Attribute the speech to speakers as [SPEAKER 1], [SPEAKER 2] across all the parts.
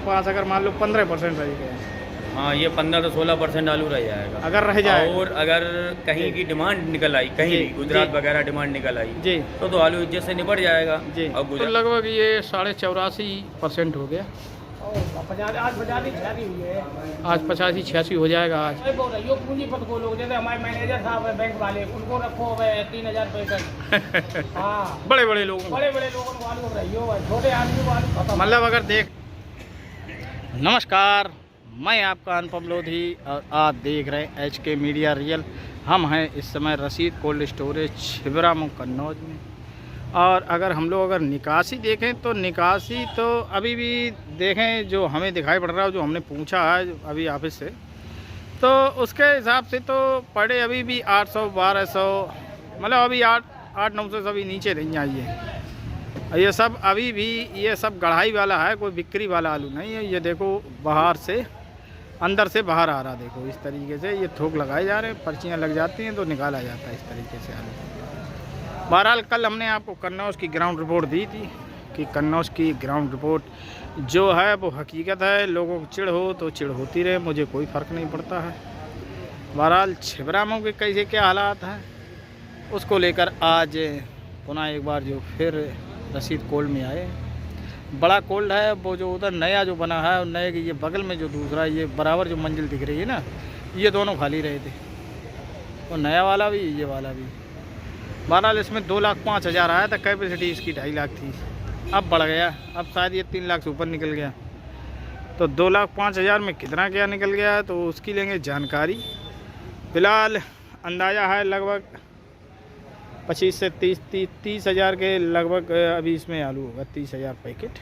[SPEAKER 1] पास अगर मान लो 15% रह गया,
[SPEAKER 2] हाँ ये 15 से 16% आलू रह जाएगा
[SPEAKER 1] अगर रह जाए,
[SPEAKER 2] और अगर कहीं की डिमांड निकल आई, कहीं
[SPEAKER 1] जी,
[SPEAKER 2] भी गुजरात
[SPEAKER 1] जी।
[SPEAKER 2] वगैरह डिमांड निकल आई
[SPEAKER 1] जी
[SPEAKER 2] तो आलू इज्जत से निपट जाएगा।
[SPEAKER 1] जी,
[SPEAKER 2] और
[SPEAKER 1] तो लगभग ये 84.5% हो गया।
[SPEAKER 3] आज 85 हुई है।
[SPEAKER 1] आज 85-86 हो जाएगा आज।
[SPEAKER 3] बोल रही हो पूंजीपत को लोग, जैसे हमारे मैनेजर साहब है बैंक वाले, उनको रखो 3000 पैसे। हाँ,
[SPEAKER 1] बड़े बड़े लोगों को,
[SPEAKER 3] बड़े बड़े लोगों को आलू रही हो, छोटे आदमी को आलू खत्म।
[SPEAKER 1] मतलब अगर देख। नमस्कार, मैं आपका अनुपम लोधी और आप देख रहे हैं HK मीडिया रियल। हम हैं इस समय रशीद कोल्ड स्टोरेज छिबरामऊ कन्नौज में। और अगर हम लोग निकासी देखें तो निकासी तो अभी भी देखें, जो हमें दिखाई पड़ रहा है, जो हमने पूछा है अभी ऑफिस से, तो उसके हिसाब से तो पड़े अभी भी 800-1200, मतलब अभी 800-900 से अभी नीचे नहीं आई है। ये सब अभी भी ये सब गढ़ाई वाला है, कोई बिक्री वाला आलू नहीं है। ये देखो बाहर से अंदर से बाहर आ रहा, देखो इस तरीके से ये थोक लगाए जा रहे हैं, पर्चियाँ लग जाती हैं तो निकाला जाता है इस तरीके से आलू। बहरहाल कल हमने आपको कन्नौज की ग्राउंड रिपोर्ट दी थी कि कन्नौज की ग्राउंड रिपोर्ट जो है वो हकीकत है। लोगों को चिढ़ हो तो चिढ़ होती रहे, मुझे कोई फ़र्क नहीं पड़ता है। बहरहाल छिबरामऊ के कैसे क्या हालात हैं उसको लेकर आज पुनः एक बार जो फिर रशीद कोल्ड में आए। बड़ा कोल्ड है वो, जो उधर नया जो बना है, और नए के ये बगल में जो दूसरा ये बराबर जो मंजिल दिख रही है ना, ये दोनों खाली रहे थे, और नया वाला भी ये वाला भी। बहरहाल इसमें 2,05,000 आया था, कैपेसिटी इसकी 2.5 लाख थी, अब बढ़ गया, अब शायद ये 3 लाख से ऊपर निकल गया। तो 2,05,000 में कितना क्या निकल गया है तो उसकी लेंगे जानकारी। फ़िलहाल अंदाज़ा है लगभग 25 से 30,000 के लगभग अभी इसमें आलू होगा, 30,000 पैकेट।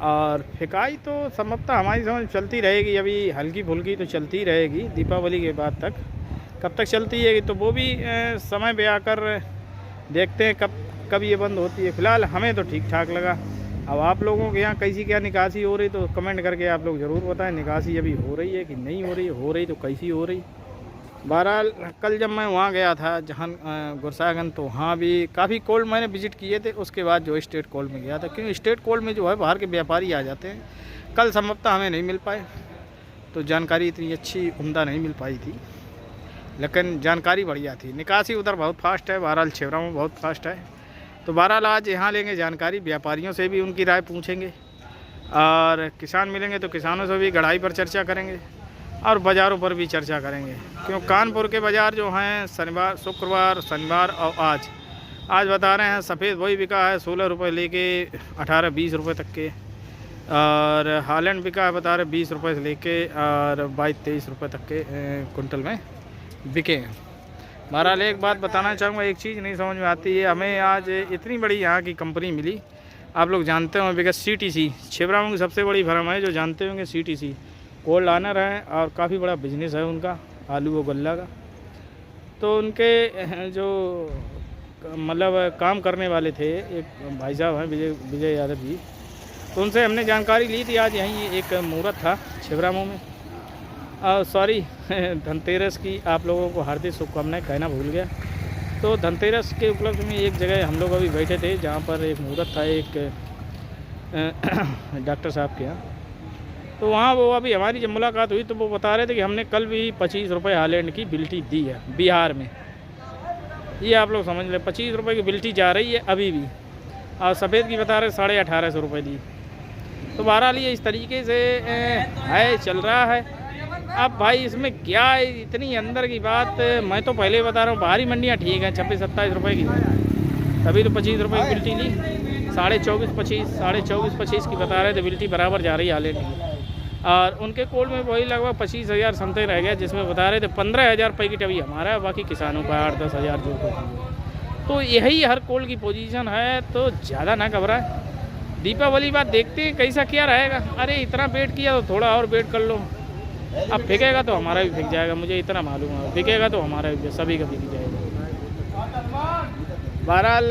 [SPEAKER 1] और फेकाई तो संभवतः हमारी समझ चलती रहेगी, अभी हल्की फुल्की तो चलती रहेगी दीपावली के बाद तक। कब तक चलती है तो वो भी समय पे आकर देखते हैं कब ये बंद होती है। फ़िलहाल हमें तो ठीक ठाक लगा। अब आप लोगों के यहाँ कैसी क्या निकासी हो रही तो कमेंट करके आप लोग ज़रूर बताएं, निकासी अभी हो रही है कि नहीं हो रही, हो रही तो कैसी हो रही। बहरहाल कल जब मैं वहाँ गया था जहाँ गुरसागंज, तो वहाँ भी काफ़ी कोल्ड मैंने विज़िट किए थे। उसके बाद जो स्टेट कोल्ड में गया था, क्योंकि स्टेट कोल्ड में जो है बाहर के व्यापारी आ जाते हैं। कल संभवतः हमें नहीं मिल पाए, तो जानकारी इतनी अच्छी उम्दा नहीं मिल पाई थी, लेकिन जानकारी बढ़िया थी। निकासी उधर बहुत फास्ट है, बहरहाल छिबरामऊ बहुत फास्ट है। तो बहरहाल आज यहाँ लेंगे जानकारी, व्यापारियों से भी उनकी राय पूछेंगे, और किसान मिलेंगे तो किसानों से भी गढ़ाई पर चर्चा करेंगे, और बाज़ारों पर भी चर्चा करेंगे। क्यों कानपुर के बाज़ार जो हैं शनिवार, शुक्रवार, शनिवार और आज बता रहे हैं सफ़ेद वही बिका है 16 रुपये लेके 18-20 रुपये तक के, और हालैंड बिका है बता रहे 20 रुपये से लेके और 22-23 रुपये तक के कुंटल में बिके हैं। बहरहाल एक बात बताना चाहूँगा, एक चीज़ नहीं समझ में आती है हमें, आज इतनी बड़ी यहाँ की कंपनी मिली। आप लोग जानते होंगे बिकॉज CTC छिबरामऊ की सबसे बड़ी फर्म है, जो जानते होंगे CTC कोल्ड ऑनर है, और काफ़ी बड़ा बिजनेस है उनका आलू व गल्ला का। तो उनके जो मतलब काम करने वाले थे एक भाई साहब हैं विजय यादव जी, तो उनसे हमने जानकारी ली थी। आज यहीं एक मुहूर्त था छिबरामऊ में, सॉरी धनतेरस की आप लोगों को हार्दिक शुभकामनाएं कहना भूल गया। तो धनतेरस के उपलक्ष्य में एक जगह हम लोग अभी बैठे थे जहाँ पर एक मुहूर्त था एक डॉक्टर साहब के यहाँ। तो वहाँ वो अभी हमारी जब मुलाकात हुई तो वो बता रहे थे कि हमने कल भी 25 रुपये हालैंड की बिल्टी दी है बिहार में। ये आप लोग समझ लें, 25 रुपये की बिल्टी जा रही है अभी भी, और सफ़ेद की बता रहे 1850 रुपये दी। तो बहरहाल ये इस तरीके से है, चल रहा है। अब भाई इसमें क्या है इतनी अंदर की बात, मैं तो पहले बता रहा हूँ बाहरी मंडियाँ ठीक हैं 26-27 रुपये की, तभी तो 25 रुपये की बिल्टी ली। 24.25 की बता रहे थे बिल्टी बराबर जा रही है हालैंड की, और उनके कोल्ड में वही लगभग 25,000 समथिंग रह गया, जिसमें बता रहे थे 15,000 पैकेट अभी हमारा है, बाकी किसानों का 8-10 हज़ार जो कुछ। तो यही हर कोल्ड की पोजीशन है, तो ज़्यादा ना घबराए। दीपावली बाद देखते हैं कैसा क्या रहेगा। अरे इतना वेट किया तो थोड़ा और वेट कर लो, अब फेंकेगा तो हमारा भी फेंक जाएगा, मुझे इतना मालूम है। फेंकेगा तो हमारा भी, सभी का बिक जाएगा। बहरहाल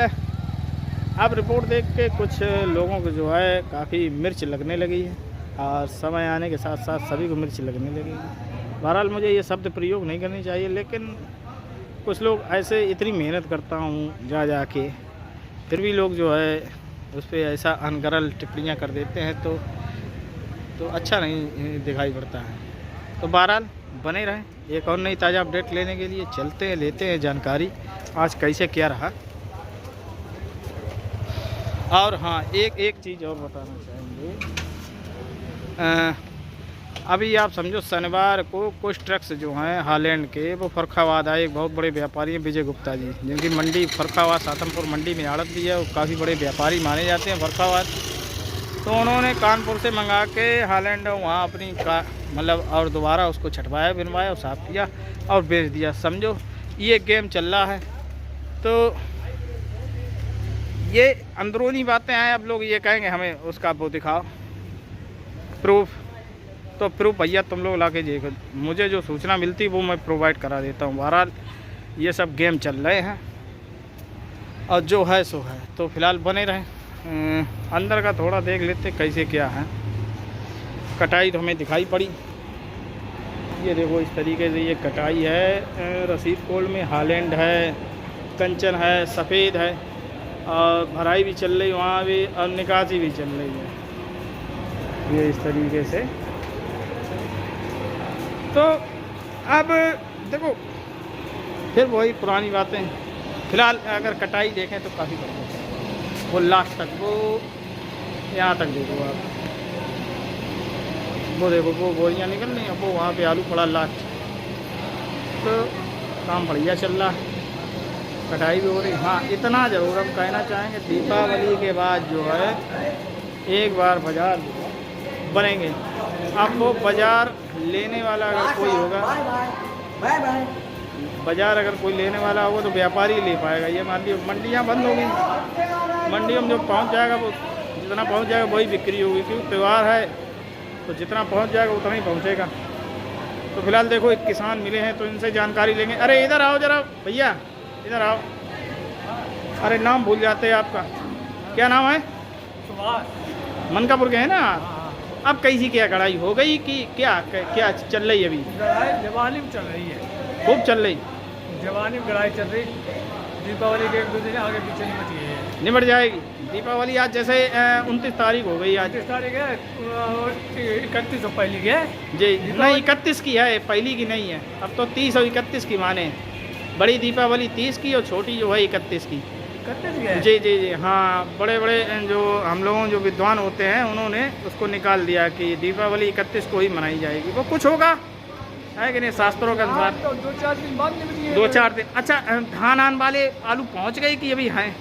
[SPEAKER 1] अब रिपोर्ट देख के कुछ लोगों को जो है काफ़ी मिर्च लगने लगी है, और समय आने के साथ साथ सभी को मिर्च लगने लगी है। बहरहाल मुझे ये शब्द प्रयोग नहीं करनी चाहिए, लेकिन कुछ लोग ऐसे इतनी मेहनत करता हूँ जा के, फिर भी लोग जो है उस पर ऐसा अनगरल टिप्पणियाँ कर देते हैं तो अच्छा नहीं दिखाई पड़ता है। तो बहरहाल बने रहें, एक और नई ताज़ा अपडेट लेने के लिए चलते हैं, लेते हैं जानकारी आज कैसे क्या रहा। और हाँ, एक चीज़ और बताना चाहेंगे। अभी आप समझो शनिवार को कुछ ट्रक्स जो हैं हालैंड के वो फर्रुखाबाद आए। एक बहुत बड़े व्यापारी हैं विजय गुप्ता जी, जिनकी मंडी फर्रुखाबाद सातमपुर मंडी में आड़त भी है, वो काफ़ी बड़े व्यापारी माने जाते हैं फर्रुखाबाद। तो उन्होंने कानपुर से मंगा के हालैंड वहाँ अपनी मतलब और दोबारा उसको छटवाया बिनवाया और साफ़ किया और बेच दिया। समझो ये गेम चल रहा है। तो ये अंदरूनी बातें हैं। अब लोग ये कहेंगे हमें उसका वो दिखाओ प्रूफ, तो प्रूफ भैया तुम लोग ला के देखो, मुझे जो सूचना मिलती वो मैं प्रोवाइड करा देता हूँ। बहरहाल ये सब गेम चल रहे हैं और जो है सो है। तो फिलहाल बने रहें, अंदर का थोड़ा देख लेते कैसे क्या है। कटाई तो हमें दिखाई पड़ी, ये देखो इस तरीके से ये कटाई है। रसीद कोल्ड में हालैंड है, कंचन है, सफ़ेद है और भराई भी चल रही वहाँ भी और निकासी भी चल रही है ये इस तरीके से। तो अब देखो फिर वही पुरानी बातें। फ़िलहाल अगर कटाई देखें तो काफ़ी बढ़िया, वो लास्ट तक वो यहाँ तक देखो आप, वो देखो वो बोरियाँ निकल रही हैं, वो वहाँ पे आलू पड़ा लास्ट। तो काम बढ़िया चल रहा है, कटाई भी हो रही। हाँ इतना ज़रूर हम कहना चाहेंगे, दीपावली के बाद जो है एक बार बाज़ार बनेंगे। आपको बाज़ार लेने वाला अगर कोई होगा, बाज़ार अगर कोई लेने वाला होगा तो व्यापारी ले पाएगा। ये मान लीजिए मंडियाँ बंद होंगी, मंडियों में जो पहुँच जाएगा वो जितना पहुँच जाएगा वही बिक्री होगी, क्योंकि त्यौहार है तो जितना पहुँच जाएगा उतना ही पहुँचेगा। तो फिलहाल देखो एक किसान मिले हैं तो इनसे जानकारी लेंगे। अरे इधर आओ ज़रा भैया, इधर आओ। अरे नाम भूल जाते हैं आपका, क्या नाम है? मनकापुर के हैं ना? अब कैसी क्या कढ़ाई हो गई कि क्या चल रही है अभी?
[SPEAKER 3] जवानी में चल रही है,
[SPEAKER 1] खूब चल रही,
[SPEAKER 3] जवानी में कढ़ाई चल रही। दीपावली के 1-2 दिन आगे पीछे
[SPEAKER 1] निमट जाएगी दीपावली। आज जैसे 29 तारीख हो गई, आज
[SPEAKER 3] 30 तारीख है, 31 तो पहली की है
[SPEAKER 1] जी। नहीं 31 की है, पहली की नहीं है। अब तो 30 और 31 की माने, बड़ी दीपावली 30 की और छोटी जो है 31 की।
[SPEAKER 3] 31 की है
[SPEAKER 1] जी जी जी हाँ, बड़े बड़े जो हम लोगों जो विद्वान होते हैं उन्होंने उसको निकाल दिया कि दीपावली 31 को ही मनाई जाएगी। वो कुछ होगा है कि नहीं शास्त्रों के अनुसार?
[SPEAKER 3] तो 2-4 दिन बाद निकली है।
[SPEAKER 1] 2-4 दिन। अच्छा धान आन वाले आलू पहुंच गए कि अभी हैं?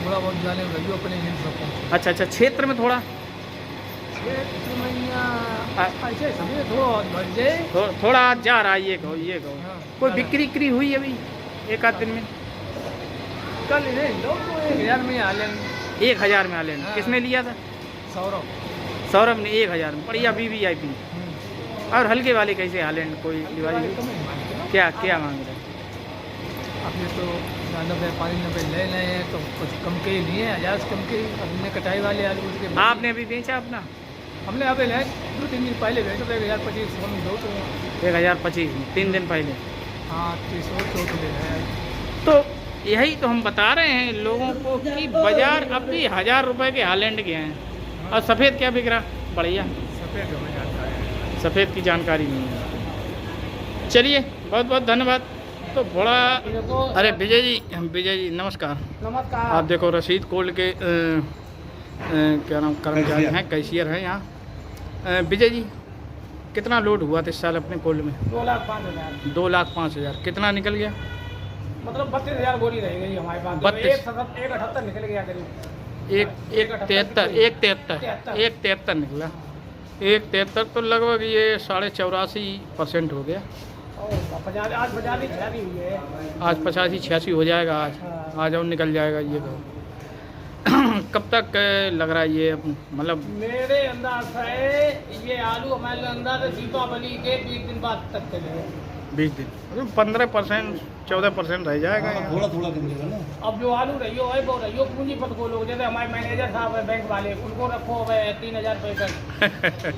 [SPEAKER 3] थोड़ा बहुत जाने लगी अपने
[SPEAKER 1] अच्छा अच्छा, क्षेत्र में थोड़ा
[SPEAKER 3] ऐसे समझे
[SPEAKER 1] थोड़ा जा रहा है। ये कहो कोई बिक्री हुई अभी एक आध दिन में?
[SPEAKER 3] कल नहीं, लोग तो 1000 में हालैंड
[SPEAKER 1] 1000 में हालैंड। किसने लिया था? सौरभ ने 1000 में। बढ़िया VVIP। और हल्के वाले कैसे हालैंड कोई दिवाली क्या मांग रहे हैं?
[SPEAKER 3] अपने तो 90 ले रहे हैं तो कुछ कम के ही नहीं है, 1000 से कम के ही। हमने कटाई वाले आलू उसके
[SPEAKER 1] आपने अभी बेचा अपना?
[SPEAKER 3] हमने अभी 2-3 दिन पहले बेचा था 1025 हम दो तो
[SPEAKER 1] 1025 में 3 दिन पहले।
[SPEAKER 3] हाँ 30 और ले रहे हैं।
[SPEAKER 1] तो यही तो हम बता रहे हैं लोगों को कि बाजार अब भी 1000 रुपये के हालैंड के हैं। और सफ़ेद क्या बिक रहा? बढ़िया
[SPEAKER 3] सफ़ेद हमें जानकारी है,
[SPEAKER 1] सफ़ेद की जानकारी नहीं है। चलिए बहुत बहुत धन्यवाद। तो थोड़ा अरे विजय जी नमस्कार।
[SPEAKER 3] नमस्कार।
[SPEAKER 1] आप देखो रसीद कोल्ड के क्या नाम कर्मचारी हैं, कैशियर हैं यहाँ। विजय जी कितना लोड हुआ था इस साल अपने कोल्ड में?
[SPEAKER 3] 2,05,000।
[SPEAKER 1] 2,05,000। कितना निकल गया?
[SPEAKER 3] मतलब 32,000 बोरी रह गई हमारे पास। 1,78 निकल गया करीब।
[SPEAKER 1] 1,73 निकला। 1,73 तो लगभग ये 84.5% हो गया।
[SPEAKER 3] आज 85 हुई है।
[SPEAKER 1] आज 85-86 हो जाएगा आज और निकल जाएगा ये तो। कब तक लग रहा है ये मतलब?
[SPEAKER 3] मेरे अंदाज से ये आलू हमारे अंदाज दीपावली के 20 दिन बाद तक चलेगा।
[SPEAKER 1] 20 दिन 15% 14% रह जाएगा।
[SPEAKER 4] थोड़ा दिन ना।
[SPEAKER 3] अब जो आलू रहियो है वो रहियो पूंजीपत को लोग, जैसे हमारे मैनेजर साहब है बैंक वाले, उनको रखो है 3,000 पैसा।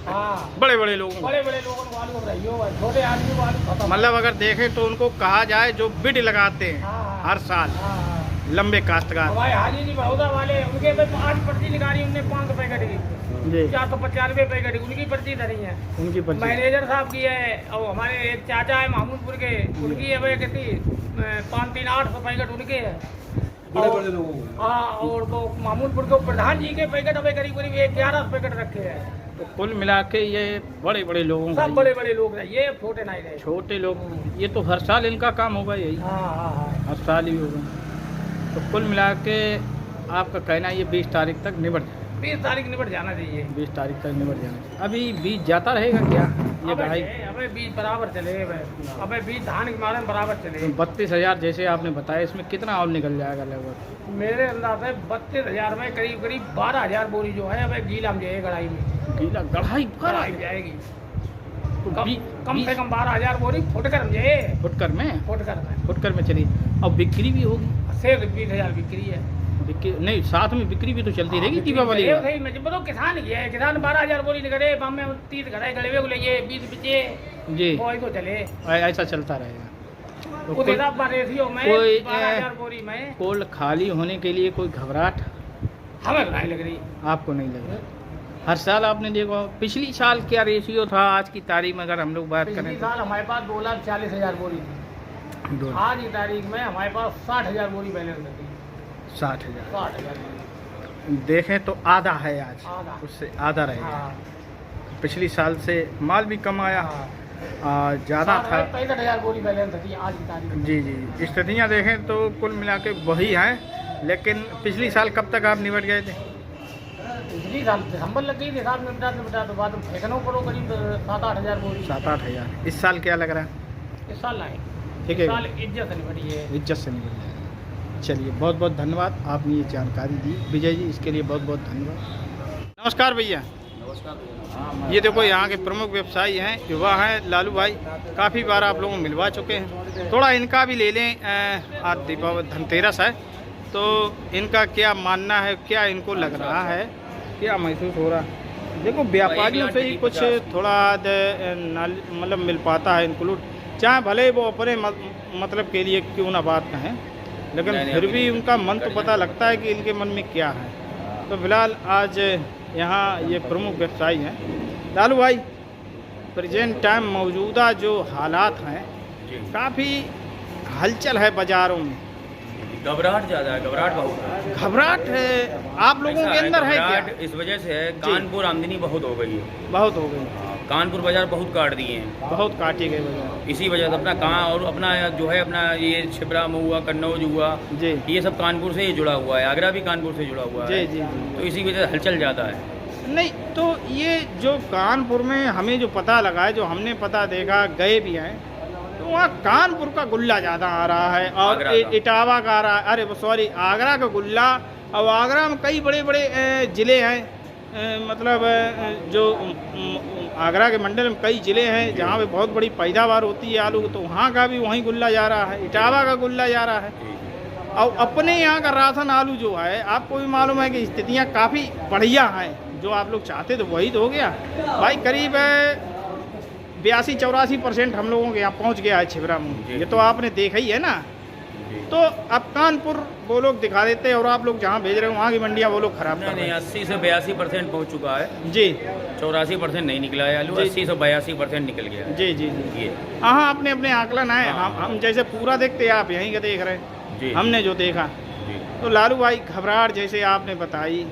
[SPEAKER 3] हाँ
[SPEAKER 1] बड़े लोगों को,
[SPEAKER 3] बड़े लोगों को आलू रहियो है, छोटे आदमी को आलू खत्म।
[SPEAKER 1] मतलब अगर देखें तो उनको कहा जाए जो बिड लगाते हैं
[SPEAKER 3] हाँ,
[SPEAKER 1] हर साल,
[SPEAKER 3] हाँ,
[SPEAKER 1] लंबे काश्तकार।
[SPEAKER 3] हमारे हाजी जी बड़ौदा वाले, उनके पे 5 पर्ची निकाली उनने 5 पैकेट की,
[SPEAKER 1] जी
[SPEAKER 3] 495 पैकेट की, उनकी पर्ची धरी है।
[SPEAKER 1] उनकी पर्ची
[SPEAKER 3] मैनेजर साहब की है, और हमारे एक चाचा है महमूदपुर के, उनकी है भाई कितनी 5-3-800 पैकेट उनके है। बड़े बड़े लोगों को। हाँ, और वो महमूदपुर के प्रधान जी के पैकेट अभी करीब करीब 11 पैकेट रखे हैं।
[SPEAKER 1] तो कुल मिला के ये बड़े बड़े लोगों का,
[SPEAKER 3] सब बड़े बड़े लोग रहे, ये छोटे नहीं रहे।
[SPEAKER 1] छोटे लोग, ये तो हर साल इनका काम होगा यही,
[SPEAKER 3] हाँ हाँ हाँ।
[SPEAKER 1] हर साल ही होगा। तो कुल मिला के आपका कहना है ये 20 तारीख तक निबट जाए?
[SPEAKER 3] 20 तारीख निबट जाना चाहिए।
[SPEAKER 1] 20 तारीख तक निबट जाना चाहिए। अभी बीज जाता रहेगा क्या ये बढ़ाई?
[SPEAKER 3] अबे बीज बराबर चले, अबे बीज धान के मारे बराबर चले।
[SPEAKER 1] 32,000 जैसे आपने बताया, इसमें कितना और निकल जाएगा लगभग?
[SPEAKER 3] मेरे अंदाज से 32,000 में करीब करीब 12,000 बोरी जो है अब गीला में जाएगी, गढ़ाई में
[SPEAKER 1] गीला गढ़ाई
[SPEAKER 3] गढ़ाई जाएगी।
[SPEAKER 1] तो
[SPEAKER 3] कम से कम 12,000 बोरी फुटकर में जाए, फुटकर में
[SPEAKER 1] चली। और बिक्री भी होगी?
[SPEAKER 3] सिर्फ 20,000 बिक्री है।
[SPEAKER 1] बिक्री नहीं, साथ में बिक्री भी तो चलती रहेगी दीपावली का।
[SPEAKER 3] तो किसान की है, किसान 12,000 बोरी निकले, में 30 घड़े गड़े हुए लिए 20 बिचे
[SPEAKER 1] जी,
[SPEAKER 3] तो चले,
[SPEAKER 1] ऐसा चलता रहेगा। तो
[SPEAKER 3] उस हिसाब पर रेशियो में 12,000 बोरी में
[SPEAKER 1] कोल्ड खाली होने के लिए कोई घबराहट
[SPEAKER 3] हमें नहीं लग रही?
[SPEAKER 1] आपको नहीं लग रही? हर साल आपने देखो, पिछली साल क्या रेशियो था आज की तारीख में अगर हम लोग बात करें?
[SPEAKER 3] पिछली साल हमारे पास 2,40,000 बोरी थी, आज की तारीख में हमारे पास 60,000 बोरी बैलेंस थी।
[SPEAKER 1] 60,000 देखें तो आधा है आज,
[SPEAKER 3] आधा।
[SPEAKER 1] उससे आधा रहेगा।
[SPEAKER 3] हाँ।
[SPEAKER 1] पिछली साल से माल भी कम आया, ज़्यादा था।
[SPEAKER 3] 65,000 बोरी बैलेंस थी आज की तारीख में।
[SPEAKER 1] जी जी, स्थितियाँ देखें तो कुल मिला के वही हैं। लेकिन पिछली साल कब तक आप निपट गए थे?
[SPEAKER 3] पिछली साल दिसंबर लग गई थी, साल में निपटा तो बाद में फेंकनों पड़ो करीब 7-8,000 बोरी।
[SPEAKER 1] 7-8,000। इस साल क्या लग रहा है?
[SPEAKER 3] इस साल नहीं,
[SPEAKER 1] ठीक है,
[SPEAKER 3] इस साल इज्जत से निपटी है।
[SPEAKER 1] इज्जत से निपट जाएगा। चलिए, बहुत बहुत धन्यवाद, आपने ये जानकारी दी विजय जी, इसके लिए बहुत बहुत धन्यवाद। नमस्कार भैया। ये देखो यहाँ के प्रमुख व्यवसायी हैं, युवा हैं, लालू भाई। काफ़ी बार आप लोगों को मिलवा चुके हैं, थोड़ा इनका भी ले लें। आज दीपावली धनतेरस है, तो इनका क्या मानना है, क्या इनको लग रहा है, क्या महसूस हो रहा है? देखो, व्यापारियों से ही कुछ थोड़ा मतलब मिल पाता है इंक्लूड, चाहे भले वो अपने मतलब के लिए क्यों ना बात कहें, लेकिन फिर भी उनका मन तो पता लगता है कि इनके मन में क्या है। तो फिलहाल आज यहाँ ये प्रमुख व्यवसायी हैं। लालू भाई, प्रेजेंट टाइम मौजूदा जो हालात हैं, काफ़ी हलचल है बाज़ारों में,
[SPEAKER 2] घबराहट ज़्यादा है, घबराहट बहुत है।
[SPEAKER 1] घबराहट है आप लोगों के अंदर है क्या?
[SPEAKER 2] इस वजह से है, कानपुर आमदनी बहुत हो गई है,
[SPEAKER 1] बहुत हो गई।
[SPEAKER 2] कानपुर बाजार बहुत काट दिए हैं,
[SPEAKER 1] बहुत काटे गए बाजार।
[SPEAKER 2] इसी वजह से अपना कहाँ और अपना जो है अपना ये छिबरा में हुआ, कन्नौज हुआ
[SPEAKER 1] जी,
[SPEAKER 2] ये सब कानपुर से ही जुड़ा हुआ है, आगरा भी कानपुर से जुड़ा हुआ है।
[SPEAKER 1] जी जी जी।
[SPEAKER 2] तो इसी वजह से हलचल ज़्यादा है।
[SPEAKER 1] नहीं तो ये जो कानपुर में हमें जो पता लगा है, जो हमने पता देखा, गए भी हैं, तो वहाँ कानपुर का गुल्ला ज़्यादा आ रहा है और इटावा का आ रहा है, अरे सॉरी आगरा का गुल्ला। और आगरा में कई बड़े बड़े ज़िले हैं, मतलब जो आगरा के मंडल में कई ज़िले हैं जहाँ पे बहुत बड़ी पैदावार होती है आलू, तो वहाँ का भी वहीं गुल्ला जा रहा है, इटावा का गुल्ला जा रहा है। और अपने यहाँ का राशन आलू जो है, आपको भी मालूम है कि स्थितियाँ काफ़ी बढ़िया हैं, जो आप लोग चाहते तो वही तो हो गया भाई। करीब 82-84% हम लोगों के यहाँ पहुँच गया है छिबरा में, ये तो आपने देखा ही है ना। तो अब कानपुर वो लोग दिखा देते हैं और आप लोग जहाँ भेज रहे हो वहाँ की मंडियाँ वो लोग खराब कर रहे हैं।
[SPEAKER 2] 80 से 82% पहुँच चुका है
[SPEAKER 1] जी,
[SPEAKER 2] 84% नहीं निकला है आलू, 80 से 82% निकल गया है।
[SPEAKER 1] जी जी जी।
[SPEAKER 2] ये
[SPEAKER 1] हाँ, अपने अपने आकलन है। हम जैसे पूरा देखते हैं, आप यहीं का देख रहे हैं, हमने जो देखा। तो लालू भाई, घबराहट जैसे आपने बताई,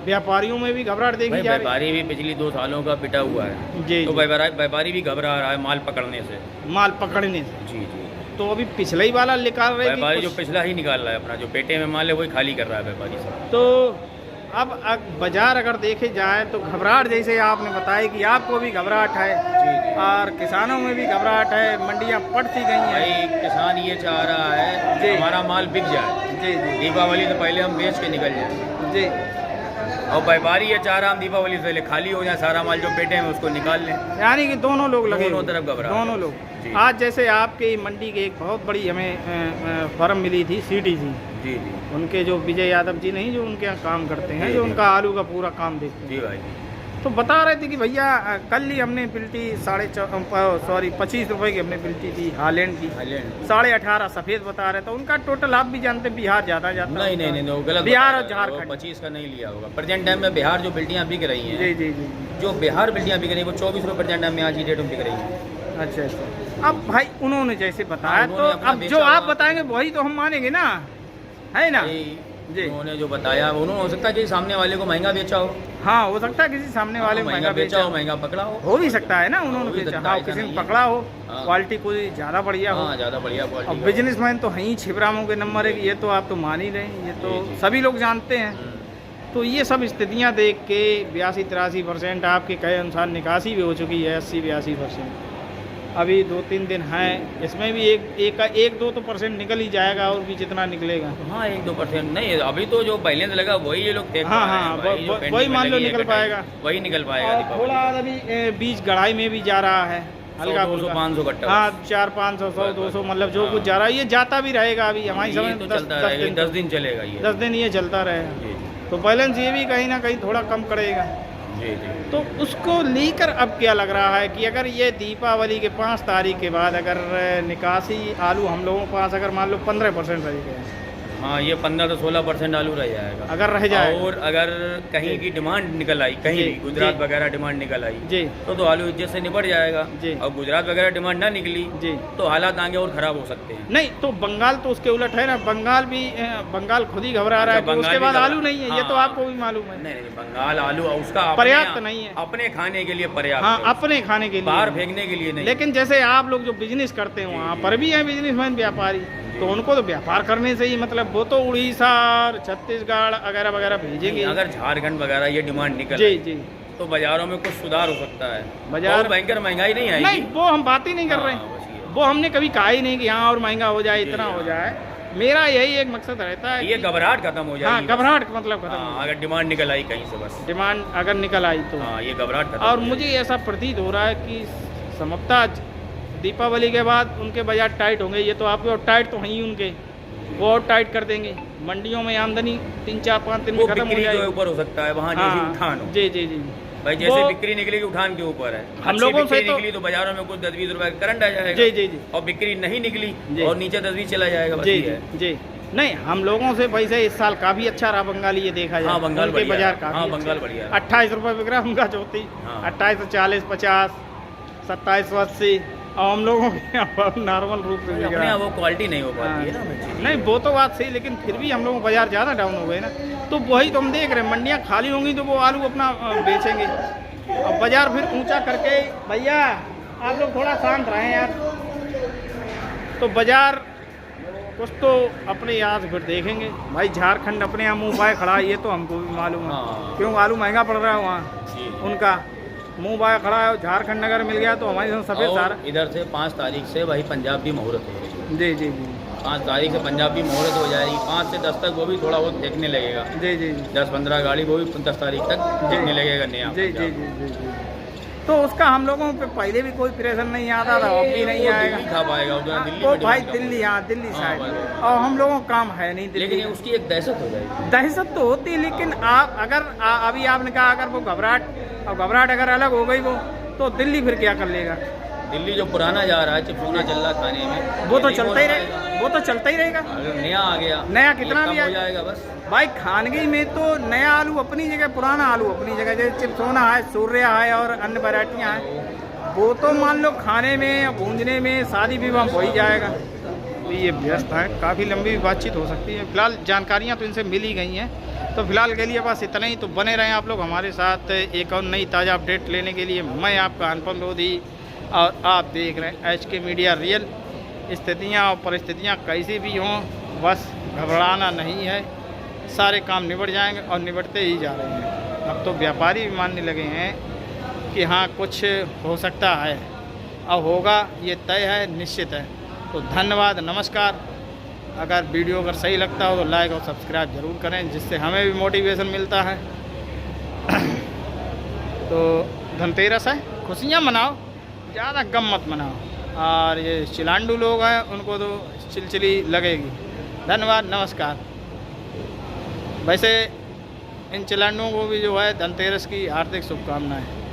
[SPEAKER 1] व्यापारियों में भी घबराहट देखी जा रही है।
[SPEAKER 2] व्यापारी भी पिछली 2 सालों का पिटा हुआ है
[SPEAKER 1] जी,
[SPEAKER 2] तो व्यापारी भी घबरा रहा है माल पकड़ने से,
[SPEAKER 1] माल पकड़ने से।
[SPEAKER 2] जी जी।
[SPEAKER 1] तो अभी पिछला ही वाला निकाल रहे हैं,
[SPEAKER 2] व्यापारी जो पिछला ही निकाल रहा है, अपना जो पेटे में माल है वही खाली कर रहा है व्यापारी से।
[SPEAKER 1] तो अब बाजार अगर देखे जाए तो घबराहट जैसे आपने बताया कि आपको भी घबराहट है और किसानों में भी घबराहट है, मंडियां पट सी गई हैं।
[SPEAKER 2] भाई किसान ये चाह रहा है कि हमारा माल बिक जाए,
[SPEAKER 1] जी जी,
[SPEAKER 2] दीपावली से पहले हम बेच के निकल जाए
[SPEAKER 1] जी।
[SPEAKER 2] और व्यापारी ये चाह रहा हम दीपावली से पहले खाली हो जाए, सारा माल जो पेटे में उसको निकाल लें।
[SPEAKER 1] यानी कि दोनों लोग लगे,
[SPEAKER 2] दोनों तरफ घबरा,
[SPEAKER 1] दोनों लोग। आज जैसे आपके मंडी के एक बहुत बड़ी हमें फर्म मिली थी, CTG
[SPEAKER 2] जी जी,
[SPEAKER 1] उनके जो विजय यादव जी नहीं, जो उनके यहाँ काम करते हैं, जो उनका आलू का पूरा काम देखते हैं।
[SPEAKER 2] जी भाई।
[SPEAKER 1] तो बता रहे थे कि भैया कल ही हमने पिल्टी 25 रुपए की हमने पिल्टी थी हालैंड की, 18.5 सफ़ेद बता रहे थे। उनका टोटल आप भी जानते हैं बिहार ज़्यादा जाता है।
[SPEAKER 2] नहीं गलत,
[SPEAKER 1] बिहार और झारखंड
[SPEAKER 2] 25 का नहीं लिया होगा। प्रेजेंट टाइम में बिहार जो बिल्टियाँ बिक रही हैं,
[SPEAKER 1] जी जी जी,
[SPEAKER 2] जो बिहार बिल्टियाँ बिक रही हैं वो 24 रुपये प्रेजेंट टाइम में आज की डेट में बिक रही हैं।
[SPEAKER 1] अच्छा। अब भाई उन्होंने जैसे बताया
[SPEAKER 2] उन्होंने
[SPEAKER 1] तो
[SPEAKER 2] अपना
[SPEAKER 1] अब जो
[SPEAKER 2] बेचा
[SPEAKER 1] आप बताएंगे वही तो हम मानेंगे ना, है ना जी।
[SPEAKER 2] उन्होंने जो बताया उन्होंने, हो सकता है कि सामने वाले को महंगा बेचा हो।
[SPEAKER 1] हाँ हो सकता है किसी सामने वाले को महंगा बेचा हो,
[SPEAKER 2] महंगा पकड़ा
[SPEAKER 1] हो भी सकता है ना, उन्होंने बेचा, हाँ किसी ने पकड़ा हो,
[SPEAKER 2] हाँ।
[SPEAKER 1] क्वालिटी कोई ज़्यादा बढ़िया हो।
[SPEAKER 2] हाँ ज़्यादा बढ़िया क्वालिटी।
[SPEAKER 1] अब बिजनेसमैन तो हैं ही छिबरामों के नंबर है, ये तो आप तो मान ही रहे हैं, ये तो सभी लोग जानते हैं। तो ये सब स्थितियाँ देख के 82-83% आपके कहे अनुसार निकासी भी हो चुकी है, 80-82%। अभी 2-3 दिन हैं, इसमें भी एक दो तो परसेंट निकल ही जाएगा, और भी जितना निकलेगा।
[SPEAKER 2] हाँ 1-2% नहीं, अभी तो जो बैलेंस लगा वही ये लोग देख।
[SPEAKER 1] हाँ वही मान लो निकल पाएगा,
[SPEAKER 2] वही निकल पाएगा।
[SPEAKER 1] थोड़ा अभी बीज गढ़ाई में भी जा रहा है हल्का
[SPEAKER 2] 200-500 कट्टा,
[SPEAKER 1] हाँ 400-500 100-200 मतलब जो कुछ जा रहा है, ये जाता भी रहेगा। अभी हमारी समझ
[SPEAKER 2] तो चलता रहेगा, 10 दिन चलेगा ये,
[SPEAKER 1] 10 दिन ये चलता रहेगा। तो बैलेंस ये भी कहीं ना कहीं थोड़ा कम करेगा।
[SPEAKER 2] जी।
[SPEAKER 1] तो उसको लेकर अब क्या लग रहा है कि अगर ये दीपावली के 5 तारीख के बाद अगर निकासी आलू हम लोगों के पास अगर मान लो 15% रह गए,
[SPEAKER 2] हाँ ये 15 से 16% आलू रह जाएगा
[SPEAKER 1] अगर रह जाए,
[SPEAKER 2] और अगर कहीं की डिमांड निकल आई, कहीं भी गुजरात वगैरह डिमांड निकल आई
[SPEAKER 1] जी,
[SPEAKER 2] तो आलू इज्जत से निपट जाएगा जी। और गुजरात वगैरह डिमांड ना निकली जी तो हालात आगे और खराब हो सकते हैं।
[SPEAKER 1] नहीं तो बंगाल तो उसके उलट है ना, बंगाल खुद ही घबरा रहा है कि उसके बाद आलू नहीं है, ये तो आपको भी मालूम है।
[SPEAKER 2] नहीं बंगाल आलू उसका
[SPEAKER 1] पर्याप्त नहीं है,
[SPEAKER 2] अपने खाने के लिए पर्याप्त,
[SPEAKER 1] हाँ अपने खाने के लिए,
[SPEAKER 2] बाहर फेंकने के लिए नहीं।
[SPEAKER 1] लेकिन जैसे आप लोग जो बिजनेस करते हैं वहाँ पर भी है बिजनेसमैन व्यापारी, तो उनको तो व्यापार करने से ही मतलब, वो तो उड़ीसा छत्तीसगढ़ वगैरह वगैरह भेजेंगे।
[SPEAKER 2] अगर झारखंड वगैरह ये डिमांड निकल
[SPEAKER 1] जी जी
[SPEAKER 2] तो बाजारों में कुछ सुधार हो सकता है।
[SPEAKER 1] बाजार
[SPEAKER 2] भयंकर महंगाई नहीं आएगी,
[SPEAKER 1] नहीं वो हम बात ही नहीं कर रहे हैं, वो हमने कभी कहा ही नहीं कि हाँ और महंगा हो जाए, इतना हो जाए। मेरा यही एक मकसद रहता है,
[SPEAKER 2] ये घबराहट खत्म हो जाए।
[SPEAKER 1] हाँ घबराहट मतलब खत्म,
[SPEAKER 2] अगर डिमांड निकल आई कहीं से, बस
[SPEAKER 1] डिमांड अगर निकल आई तो
[SPEAKER 2] ये घबराहट खत्म।
[SPEAKER 1] और मुझे ऐसा प्रतीत हो रहा है कि संभवतः दीपावली के बाद उनके बाजार टाइट होंगे। ये तो आपके टाइट तो हैं ही उनके, वो और टाइट कर देंगे। मंडियों में आमदनी 3-4-5 दिन में खत्म हो जाएगी,
[SPEAKER 2] ऊपर हो सकता है वहाँ उठान हो।
[SPEAKER 1] जी जी जी
[SPEAKER 2] भाई जैसे बिक्री निकलेगी उठान के ऊपर है।
[SPEAKER 1] हम लोगों से तो
[SPEAKER 2] निकली तो बाजारों में कुछ 10-20 रुपए का करंट आ जाएगा।
[SPEAKER 1] जी जी जी।
[SPEAKER 2] और बिक्री नहीं निकली और नीचे 10-20 चला जाएगा।
[SPEAKER 1] जी जी। नहीं हम लोगों से वैसे इस साल काफी अच्छा रहा बंगाली, ये देखा जाए।
[SPEAKER 2] हाँ बंगाल
[SPEAKER 1] के बाजार का,
[SPEAKER 2] हाँ बंगाल बढ़िया।
[SPEAKER 1] 28 रुपये बिक रहा उनका चौथी, 2840, 50, 2780, और हम लोगों के यहाँ नॉर्मल रूप से बिक रहा है।
[SPEAKER 2] वो क्वालिटी नहीं हो पाती है ना।
[SPEAKER 1] नहीं वो तो बात सही, लेकिन फिर भी हम लोगों बाजार ज़्यादा डाउन हो गए ना, तो वही तो हम देख रहे हैं। मंडियाँ खाली होंगी तो वो आलू अपना बेचेंगे, और बाजार फिर ऊंचा करके। भैया आप लोग थोड़ा शांत रहें यार। तो बाजार कुछ तो अपने यहाँ से फिर देखेंगे। भाई झारखंड अपने यहाँ मुँह पाए खड़ा है, ये तो हमको भी मालूम है, क्यों आलू महंगा पड़ रहा है वहाँ, उनका मुँह पाए खड़ा है। झारखंड अगर मिल गया तो हमारे सफ़ेद सारा।
[SPEAKER 2] इधर से 5 तारीख से भाई पंजाब भी मुहूर्त हो।
[SPEAKER 1] जी जी जी
[SPEAKER 2] 5 तारीख से पंजाब भी मुहूर्त हो जाएगी। 5 से 10 तक वो भी थोड़ा बहुत देखने लगेगा।
[SPEAKER 1] जी जी
[SPEAKER 2] 10-15 गाड़ी वो भी 10 तारीख तक देखने लगेगा नया।
[SPEAKER 1] जी जी जी जी। तो उसका हम लोगों पे पहले भी कोई प्रेशर नहीं आता था, अब भी नहीं आएगा।
[SPEAKER 2] खा पाएगा दिल्ली
[SPEAKER 1] तो भाई दिल्ली, हाँ दिल्ली साइड, और हम लोगों का काम है नहीं दिल्ली।
[SPEAKER 2] लेकिन उसकी एक दहशत हो जाएगी।
[SPEAKER 1] दहशत तो होती है, लेकिन आप अगर अभी आपने कहा अगर वो घबराहट अगर अलग हो गई वो, तो दिल्ली फिर क्या कर लेगा।
[SPEAKER 2] दिल्ली जो पुराना जा रहा है, चिपकोना चल रहा खाने में,
[SPEAKER 1] वो तो चलता ही रहेगा, वो तो चलता ही रहेगा।
[SPEAKER 2] नया आ गया,
[SPEAKER 1] नया कितना भी
[SPEAKER 2] हो जाएगा बस।
[SPEAKER 1] भाई खानगी में तो नया आलू अपनी जगह, पुराना आलू अपनी जगह। जैसे चिपसोना है, सूर्या है और अन्य वैरायटियाँ हैं, वो तो मान लो खाने में, भूंजने में, शादी विवाह हो ही जाएगा। तो ये व्यस्त है, काफ़ी लंबी बातचीत हो सकती है। फिलहाल जानकारियाँ तो इनसे मिल ही गई हैं, तो फिलहाल के लिए बस इतना ही। तो बने रहें आप लोग हमारे साथ एक और नई ताज़ा अपडेट लेने के लिए। मैं आपका अनुपम लोधी, और आप देख रहे हैं HK मीडिया रियल। स्थितियाँ और परिस्थितियाँ कैसी भी हों, बस घबराना नहीं है, सारे काम निबट जाएंगे और निबटते ही जा रहे हैं। अब तो व्यापारी भी मानने लगे हैं कि हाँ कुछ हो सकता है, अब होगा, ये तय है, निश्चित है। तो धन्यवाद, नमस्कार। अगर वीडियो अगर सही लगता हो तो लाइक और सब्सक्राइब ज़रूर करें, जिससे हमें भी मोटिवेशन मिलता है। तो धनतेरस है, खुशियाँ मनाओ, ज़्यादा गम मत मनाओ। और ये चिलांडू लोग हैं, उनको तो चिलचिली लगेगी। धन्यवाद, नमस्कार। वैसे इन चिलानों को भी जो है धनतेरस की हार्दिक शुभकामनाएं।